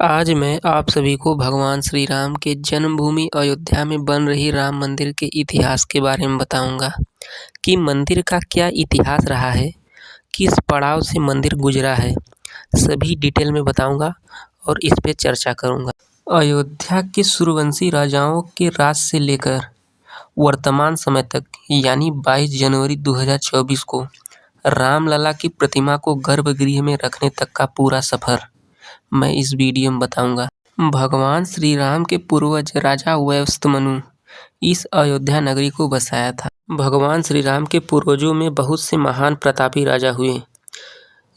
आज मैं आप सभी को भगवान श्री राम के जन्मभूमि अयोध्या में बन रही राम मंदिर के इतिहास के बारे में बताऊंगा कि मंदिर का क्या इतिहास रहा है, किस पड़ाव से मंदिर गुजरा है। सभी डिटेल में बताऊंगा और इस पे चर्चा करूंगा। अयोध्या के सूर्यवंशी राजाओं के राज से लेकर वर्तमान समय तक यानी 22 जनवरी 2024 को रामलला की प्रतिमा को गर्भगृह में रखने तक का पूरा सफर मैं इस वीडियो में बताऊंगा। भगवान श्री राम के पूर्वज राजा वैवस्वतमनु इस अयोध्या नगरी को बसाया था। भगवान श्री राम के पूर्वजों में बहुत से महान प्रतापी राजा हुए,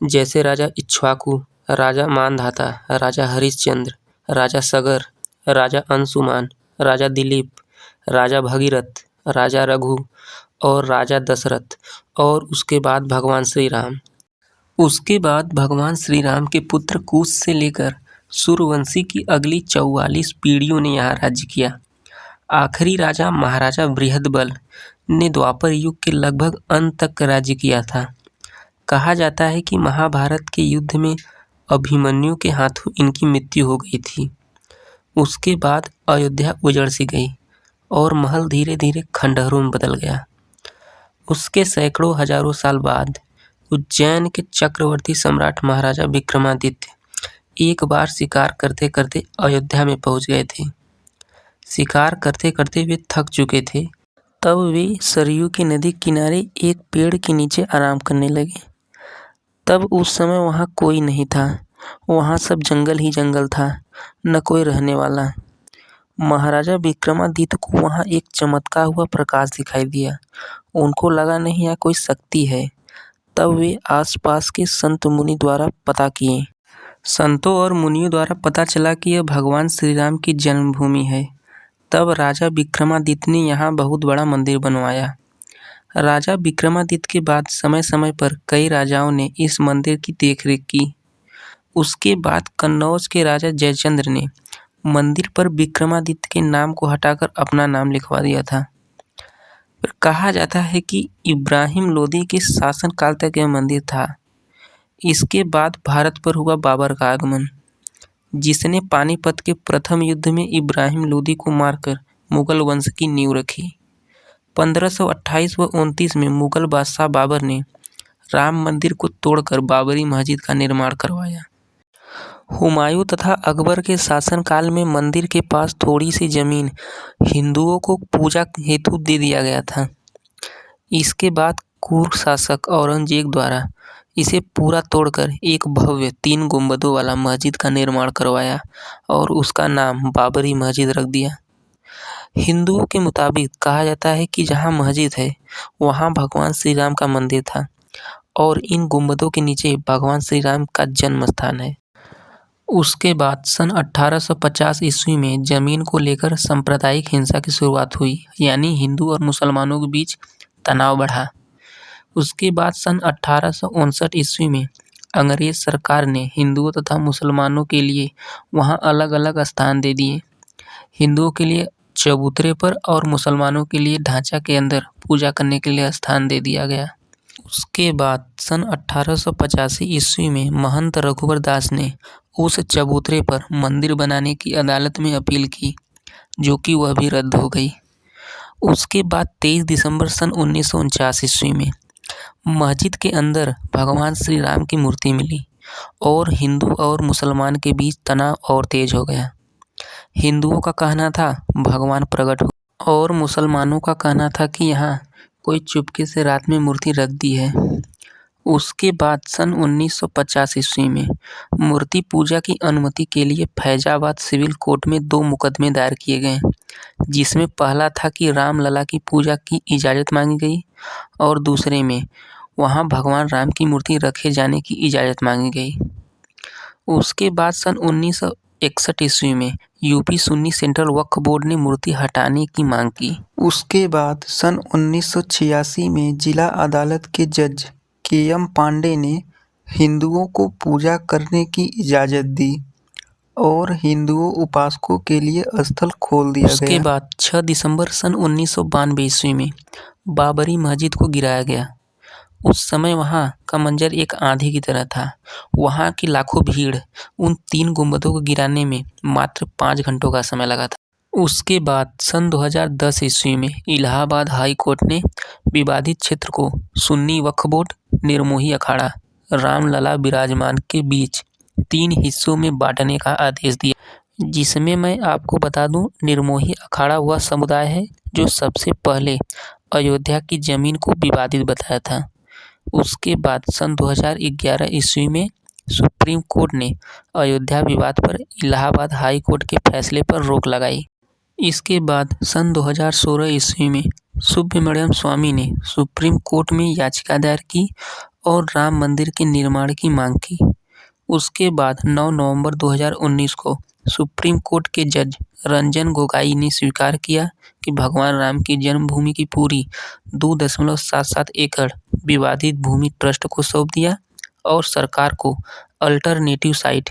जैसे राजा इक्ष्वाकु, राजा मानधाता, राजा हरिश्चंद्र, राजा सगर, राजा अंशुमान, राजा दिलीप, राजा भगीरथ, राजा रघु और राजा दशरथ। और उसके बाद भगवान श्री राम। उसके बाद भगवान श्री राम के पुत्र कुश से लेकर सूर्यवंशी की अगली 44 पीढ़ियों ने यहाँ राज्य किया। आखिरी राजा महाराजा बृहदबल ने द्वापर युग के लगभग अंत तक राज्य किया था। कहा जाता है कि महाभारत के युद्ध में अभिमन्यु के हाथों इनकी मृत्यु हो गई थी। उसके बाद अयोध्या उजड़ सी गई और महल धीरे धीरे खंडहरों में बदल गया। उसके सैकड़ों हजारों साल बाद उज्जैन के चक्रवर्ती सम्राट महाराजा विक्रमादित्य एक बार शिकार करते करते अयोध्या में पहुंच गए थे। शिकार करते करते वे थक चुके थे। तब वे सरयू की नदी किनारे एक पेड़ के नीचे आराम करने लगे। तब उस समय वहाँ कोई नहीं था। वहाँ सब जंगल ही जंगल था, न कोई रहने वाला। महाराजा विक्रमादित्य को वहाँ एक चमकता हुआ प्रकाश दिखाई दिया। उनको लगा नहीं यहाँ कोई शक्ति है। तब वे आसपास के संत मुनि द्वारा पता किए। संतों और मुनियों द्वारा पता चला कि यह भगवान श्री राम की जन्मभूमि है। तब राजा विक्रमादित्य ने यहाँ बहुत बड़ा मंदिर बनवाया। राजा विक्रमादित्य के बाद समय समय पर कई राजाओं ने इस मंदिर की देखरेख की। उसके बाद कन्नौज के राजा जयचंद्र ने मंदिर पर विक्रमादित्य के नाम को हटाकर अपना नाम लिखवा दिया था। पर कहा जाता है कि इब्राहिम लोदी के शासनकाल तक यह मंदिर था। इसके बाद भारत पर हुआ बाबर का आगमन, जिसने पानीपत के प्रथम युद्ध में इब्राहिम लोदी को मारकर मुगल वंश की नींव रखी। 1528 व 29 में मुगल बादशाह बाबर ने राम मंदिर को तोड़कर बाबरी मस्जिद का निर्माण करवाया। हुमायूं तथा अकबर के शासनकाल में मंदिर के पास थोड़ी सी जमीन हिंदुओं को पूजा हेतु दे दिया गया था। इसके बाद कुर्क शासक औरंगजेब द्वारा इसे पूरा तोड़कर एक भव्य 3 गुंबदों वाला मस्जिद का निर्माण करवाया और उसका नाम बाबरी मस्जिद रख दिया। हिंदुओं के मुताबिक कहा जाता है कि जहाँ मस्जिद है वहाँ भगवान श्री राम का मंदिर था और इन गुंबदों के नीचे भगवान श्री राम का जन्म स्थान है। उसके बाद सन 1850 ईस्वी में जमीन को लेकर सांप्रदायिक हिंसा की शुरुआत हुई, यानी हिंदू और मुसलमानों के बीच तनाव बढ़ा। उसके बाद सन 1859 ईस्वी में अंग्रेज सरकार ने हिंदुओं तथा मुसलमानों के लिए वहां अलग अलग स्थान दे दिए। हिंदुओं के लिए चबूतरे पर और मुसलमानों के लिए ढांचा के अंदर पूजा करने के लिए स्थान दे दिया गया। उसके बाद सन 1885 ईस्वी में महंत रघुवर दास ने उस चबूतरे पर मंदिर बनाने की अदालत में अपील की, जो कि वह भी रद्द हो गई। उसके बाद 23 दिसंबर सन 1949 ईस्वी में मस्जिद के अंदर भगवान श्री राम की मूर्ति मिली और हिंदू और मुसलमान के बीच तनाव और तेज हो गया। हिंदुओं का कहना था भगवान प्रकट हो और मुसलमानों का कहना था कि यहाँ कोई चुपके से रात में मूर्ति रख दी है। उसके बाद सन 1950 ईस्वी में मूर्ति पूजा की अनुमति के लिए फैजाबाद सिविल कोर्ट में 2 मुकदमे दायर किए गए, जिसमें पहला था कि रामलला की पूजा की इजाज़त मांगी गई और दूसरे में वहां भगवान राम की मूर्ति रखे जाने की इजाज़त मांगी गई। उसके बाद सन 1961 ईस्वी में यूपी सुन्नी सेंट्रल वक्फ बोर्ड ने मूर्ति हटाने की मांग की। उसके बाद सन 1986 में जिला अदालत के जज के.एम. पांडे ने हिंदुओं को पूजा करने की इजाज़त दी और हिंदुओं उपासकों के लिए स्थल खोल दिया गया। उसके बाद 6 दिसंबर सन 1992 ईस्वी में बाबरी मस्जिद को गिराया गया। उस समय वहाँ का मंजर एक आंधी की तरह था। वहाँ की लाखों भीड़ उन 3 गुंबदों को गिराने में मात्र 5 घंटों का समय लगा था। उसके बाद सन 2010 ईस्वी में इलाहाबाद हाई कोर्ट ने विवादित क्षेत्र को सुन्नी वक्फ बोर्ड, निर्मोही अखाड़ा, रामलला विराजमान के बीच 3 हिस्सों में बांटने का आदेश दिया, जिसमें मैं आपको बता दूं, निर्मोही अखाड़ा वह समुदाय है जो सबसे पहले अयोध्या की जमीन को विवादित बताया था। उसके बाद सन 2011 ईस्वी में सुप्रीम कोर्ट ने अयोध्या विवाद पर इलाहाबाद हाई कोर्ट के फैसले पर रोक लगाई। इसके बाद सन 2016 ईस्वी में सुब्रमण्यम स्वामी ने सुप्रीम कोर्ट में याचिका दायर की और राम मंदिर के निर्माण की मांग की। उसके बाद 9 नवंबर 2019 को सुप्रीम कोर्ट के जज रंजन गोगोई ने स्वीकार किया कि भगवान राम की जन्मभूमि की पूरी 2.77 एकड़ विवादित भूमि ट्रस्ट को सौंप दिया और सरकार को अल्टरनेटिव साइट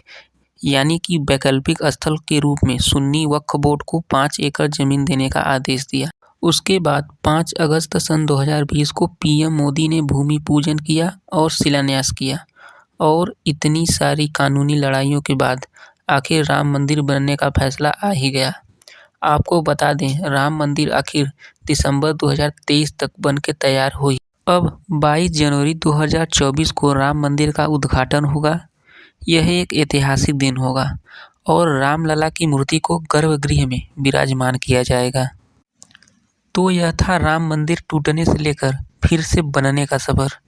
यानी कि वैकल्पिक स्थल के रूप में सुन्नी वक्फ बोर्ड को 5 एकड़ जमीन देने का आदेश दिया। उसके बाद 5 अगस्त सन 2020 को पीएम मोदी ने भूमि पूजन किया और शिलान्यास किया। और इतनी सारी कानूनी लड़ाइयों के बाद आखिर राम मंदिर बनने का फैसला आ ही गया। आपको बता दें, राम मंदिर आखिर दिसंबर 2023 तक बनके तैयार हुई। अब 22 जनवरी 2024 को राम मंदिर का उद्घाटन होगा। यह एक ऐतिहासिक दिन होगा और रामलला की मूर्ति को गर्भगृह में विराजमान किया जाएगा। तो यह था राम मंदिर टूटने से लेकर फिर से बनने का सफर।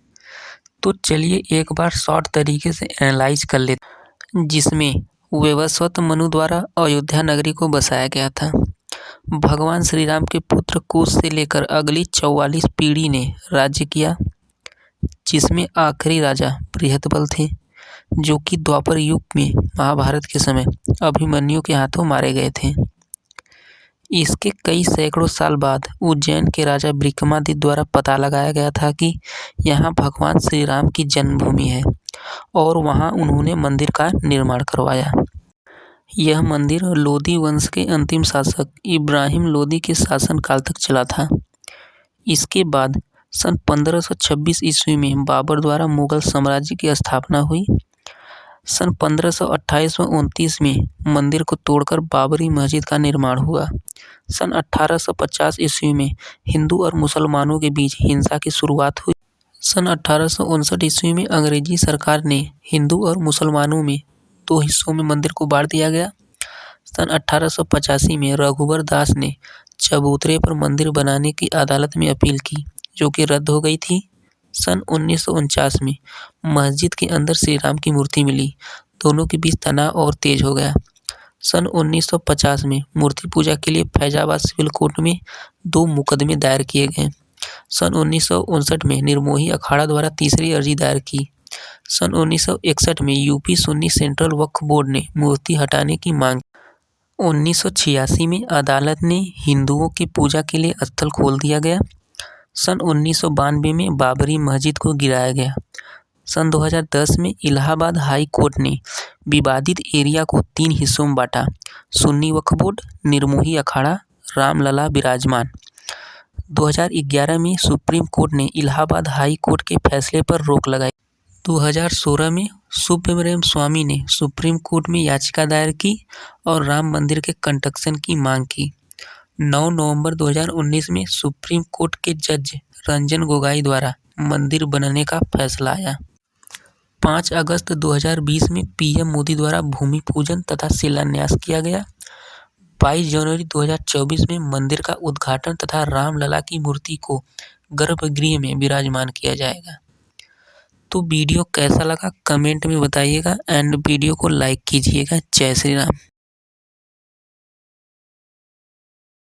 तो चलिए एक बार शॉर्ट तरीके से एनालाइज कर लेते, जिसमें वैवस्वत मनु द्वारा अयोध्या नगरी को बसाया गया था। भगवान श्री राम के पुत्र कुश से लेकर अगली 44 पीढ़ी ने राज्य किया, जिसमें आखिरी राजा बृहदबल थे, जो कि द्वापर युग में महाभारत के समय अभिमन्यु के हाथों मारे गए थे। इसके कई सैकड़ों साल बाद उज्जैन के राजा विक्रमादित्य द्वारा पता लगाया गया था कि यहाँ भगवान श्री राम की जन्मभूमि है और वहाँ उन्होंने मंदिर का निर्माण करवाया। यह मंदिर लोदी वंश के अंतिम शासक इब्राहिम लोदी के शासनकाल तक चला था। इसके बाद सन 1526 ईस्वी में बाबर द्वारा मुगल साम्राज्य की स्थापना हुई। सन 1528 व 29 में मंदिर को तोड़कर बाबरी मस्जिद का निर्माण हुआ। सन 1850 ईस्वी में हिंदू और मुसलमानों के बीच हिंसा की शुरुआत हुई। सन 1859 ईस्वी में अंग्रेजी सरकार ने हिंदू और मुसलमानों में 2 हिस्सों में मंदिर को बांट दिया गया। सन 1885 में रघुवर दास ने चबूतरे पर मंदिर बनाने की अदालत में अपील की, जो कि रद्द हो गई थी। सन 1949 में मस्जिद के अंदर श्री राम की मूर्ति मिली। दोनों के बीच तनाव और तेज हो गया। सन 1950 में मूर्ति पूजा के लिए फैजाबाद सिविल कोर्ट में 2 मुकदमे दायर किए गए। सन 1959 में निर्मोही अखाड़ा द्वारा तीसरी अर्जी दायर की। सन 1961 में यूपी सुन्नी सेंट्रल वक्फ बोर्ड ने मूर्ति हटाने की मांग। 1986 में अदालत ने हिंदुओं की पूजा के लिए स्थल खोल दिया गया। सन 1992 में बाबरी मस्जिद को गिराया गया। सन 2010 में इलाहाबाद हाई कोर्ट ने विवादित एरिया को 3 हिस्सों में बांटा, सुन्नी वक्फ बोर्ड, निर्मोही अखाड़ा, रामलला विराजमान। 2011 में सुप्रीम कोर्ट ने इलाहाबाद हाई कोर्ट के फैसले पर रोक लगाई। 2016 में सुब्रमण्यम स्वामी ने सुप्रीम कोर्ट में याचिका दायर की और राम मंदिर के कंस्ट्रक्शन की मांग की। 9 नवंबर 2019 में सुप्रीम कोर्ट के जज रंजन गोगोई द्वारा मंदिर बनने का फैसला आया। 5 अगस्त 2020 में पीएम मोदी द्वारा भूमि पूजन तथा शिलान्यास किया गया। 22 जनवरी 2024 में मंदिर का उद्घाटन तथा रामलला की मूर्ति को गर्भगृह में विराजमान किया जाएगा। तो वीडियो कैसा लगा कमेंट में बताइएगा एंड वीडियो को लाइक कीजिएगा। जय श्री राम।